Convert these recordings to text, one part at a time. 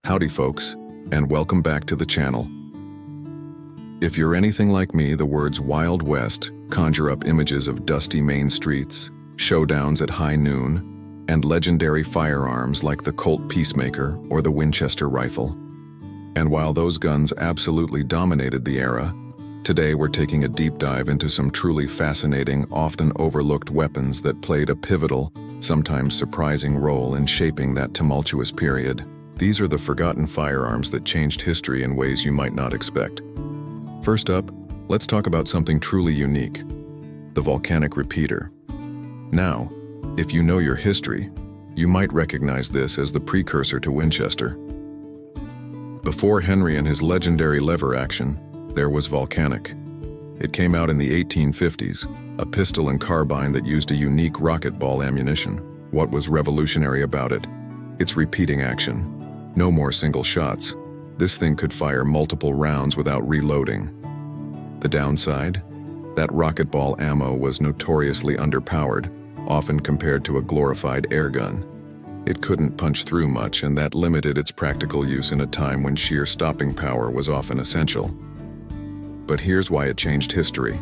Howdy folks, and welcome back to the channel. If you're anything like me, the words Wild West conjure up images of dusty main streets, showdowns at high noon, and legendary firearms like the Colt Peacemaker or the Winchester rifle. And while those guns absolutely dominated the era, today we're taking a deep dive into some truly fascinating, often overlooked weapons that played a pivotal, sometimes surprising role in shaping that tumultuous period. These are the forgotten firearms that changed history in ways you might not expect. First up, let's talk about something truly unique, the volcanic repeater. Now, if you know your history, you might recognize this as the precursor to Winchester. Before Henry and his legendary lever action, there was volcanic. It came out in the 1850s, a pistol and carbine that used a unique rocket ball ammunition. What was revolutionary about it? Its repeating action. No more single shots. This thing could fire multiple rounds without reloading. The downside? That rocket ball ammo was notoriously underpowered, often compared to a glorified air gun. It couldn't punch through much, and that limited its practical use in a time when sheer stopping power was often essential. But here's why it changed history.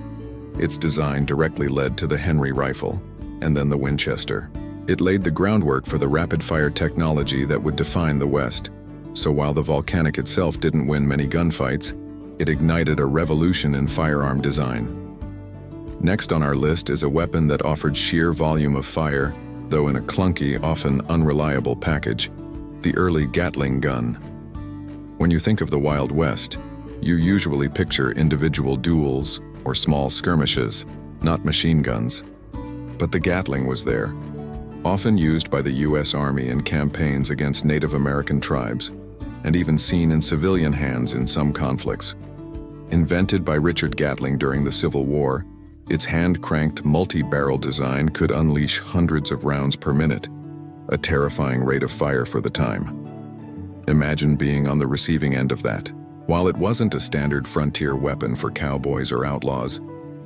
Its design directly led to the Henry rifle, and then the Winchester. It laid the groundwork for the rapid-fire technology that would define the West. So while the volcanic itself didn't win many gunfights, it ignited a revolution in firearm design. Next on our list is a weapon that offered sheer volume of fire, though in a clunky, often unreliable package, the early Gatling gun. When you think of the Wild West, you usually picture individual duels or small skirmishes, not machine guns. But the Gatling was there. Often used by the U.S. Army in campaigns against Native American tribes, and even seen in civilian hands in some conflicts. Invented by Richard Gatling during the Civil War, its hand-cranked multi-barrel design could unleash hundreds of rounds per minute, a terrifying rate of fire for the time. Imagine being on the receiving end of that. While it wasn't a standard frontier weapon for cowboys or outlaws,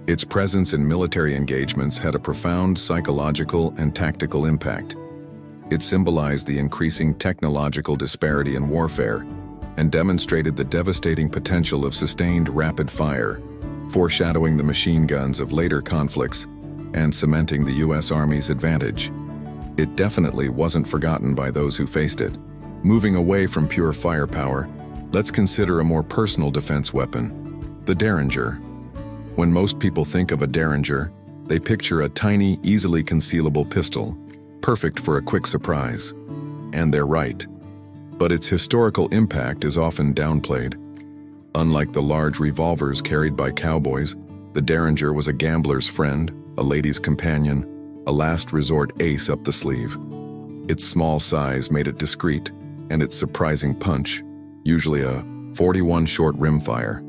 its presence in military engagements had a profound psychological and tactical impact. It symbolized the increasing technological disparity in warfare and demonstrated the devastating potential of sustained rapid fire, foreshadowing the machine guns of later conflicts and cementing the U.S. Army's advantage. It definitely wasn't forgotten by those who faced it. Moving away from pure firepower, let's consider a more personal defense weapon, the derringer. When most people think of a derringer, they picture a tiny, easily concealable pistol, perfect for a quick surprise. And they're right. But its historical impact is often downplayed. Unlike the large revolvers carried by cowboys, the derringer was a gambler's friend, a lady's companion, a last resort ace up the sleeve. Its small size made it discreet, and its surprising punch, usually a .41 short rimfire,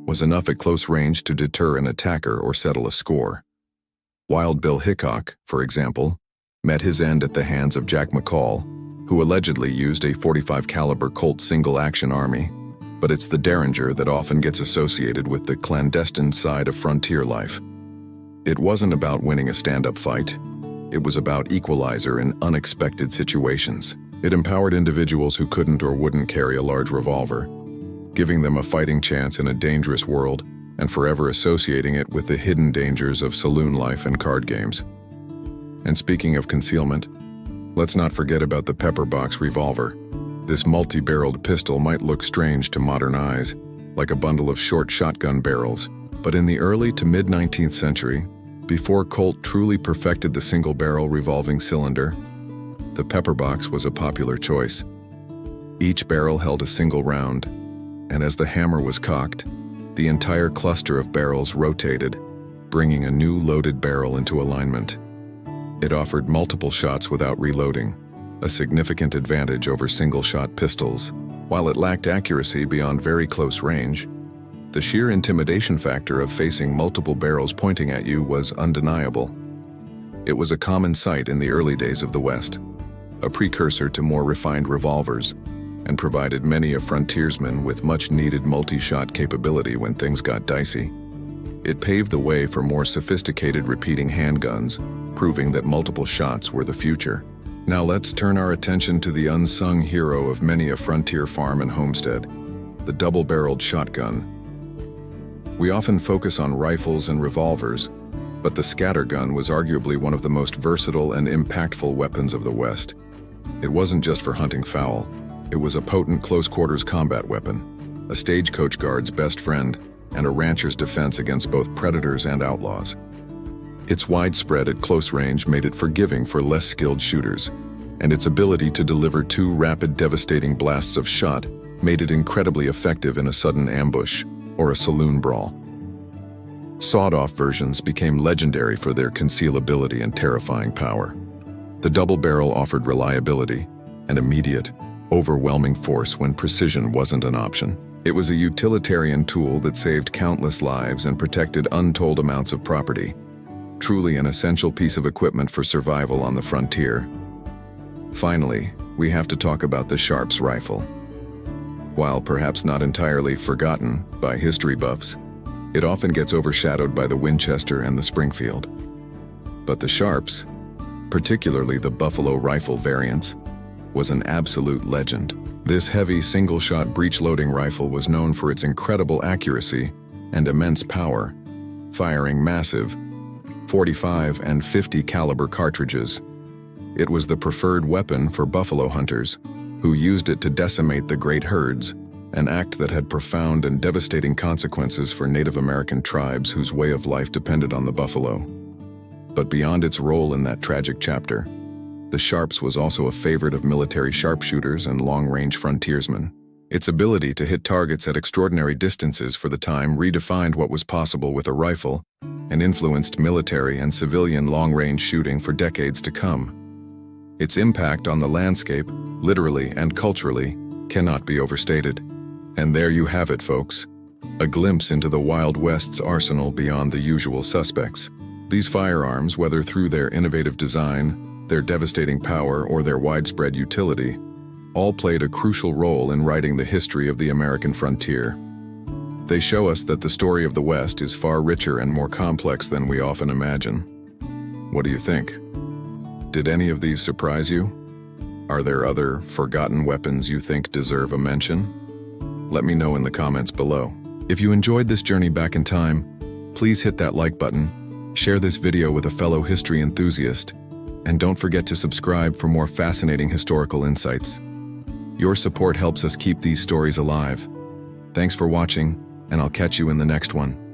was enough at close range to deter an attacker or settle a score. Wild Bill Hickok, for example, met his end at the hands of Jack McCall, who allegedly used a .45 caliber Colt single-action army. But it's the derringer that often gets associated with the clandestine side of frontier life. It wasn't about winning a stand-up fight. It was about equalizer in unexpected situations. It empowered individuals who couldn't or wouldn't carry a large revolver, giving them a fighting chance in a dangerous world and forever associating it with the hidden dangers of saloon life and card games. And speaking of concealment, let's not forget about the pepper box revolver. This multi-barreled pistol might look strange to modern eyes, like a bundle of short shotgun barrels, but in the early to mid-19th century, before Colt truly perfected the single-barrel revolving cylinder, the pepper box was a popular choice. Each barrel held a single round, and as the hammer was cocked, the entire cluster of barrels rotated, bringing a new loaded barrel into alignment. It offered multiple shots without reloading, a significant advantage over single-shot pistols. While it lacked accuracy beyond very close range, the sheer intimidation factor of facing multiple barrels pointing at you was undeniable. It was a common sight in the early days of the West, a precursor to more refined revolvers, and provided many a frontiersman with much-needed multi-shot capability when things got dicey. It paved the way for more sophisticated repeating handguns, proving that multiple shots were the future. Now let's turn our attention to the unsung hero of many a frontier farm and homestead, the double-barreled shotgun. We often focus on rifles and revolvers, but the scattergun was arguably one of the most versatile and impactful weapons of the West. It wasn't just for hunting fowl. It was a potent close-quarters combat weapon, a stagecoach guard's best friend, and a rancher's defense against both predators and outlaws. Its widespread at close range made it forgiving for less skilled shooters, and its ability to deliver 2 rapid, devastating blasts of shot made it incredibly effective in a sudden ambush or a saloon brawl. Sawed-off versions became legendary for their concealability and terrifying power. The double barrel offered reliability and immediate, overwhelming force when precision wasn't an option. It was a utilitarian tool that saved countless lives and protected untold amounts of property. Truly an essential piece of equipment for survival on the frontier. Finally, we have to talk about the Sharps rifle. While perhaps not entirely forgotten by history buffs, it often gets overshadowed by the Winchester and the Springfield. But the Sharps, particularly the Buffalo rifle variants, was an absolute legend. This heavy single-shot breech-loading rifle was known for its incredible accuracy and immense power, firing massive 45 and 50 caliber cartridges. It was the preferred weapon for buffalo hunters, who used it to decimate the great herds, an act that had profound and devastating consequences for Native American tribes whose way of life depended on the buffalo. But beyond its role in that tragic chapter, the Sharps was also a favorite of military sharpshooters and long-range frontiersmen. Its ability to hit targets at extraordinary distances for the time redefined what was possible with a rifle and influenced military and civilian long-range shooting for decades to come. Its impact on the landscape, literally and culturally, cannot be overstated. And there you have it, folks. A glimpse into the Wild West's arsenal beyond the usual suspects. These firearms, whether through their innovative design, their devastating power, or their widespread utility, all played a crucial role in writing the history of the American frontier. They show us that the story of the West is far richer and more complex than we often imagine. What do you think? Did any of these surprise you? Are there other forgotten weapons you think deserve a mention? Let me know in the comments below. If you enjoyed this journey back in time, please hit that like button, share this video with a fellow history enthusiast, and don't forget to subscribe for more fascinating historical insights. Your support helps us keep these stories alive. Thanks for watching, and I'll catch you in the next one.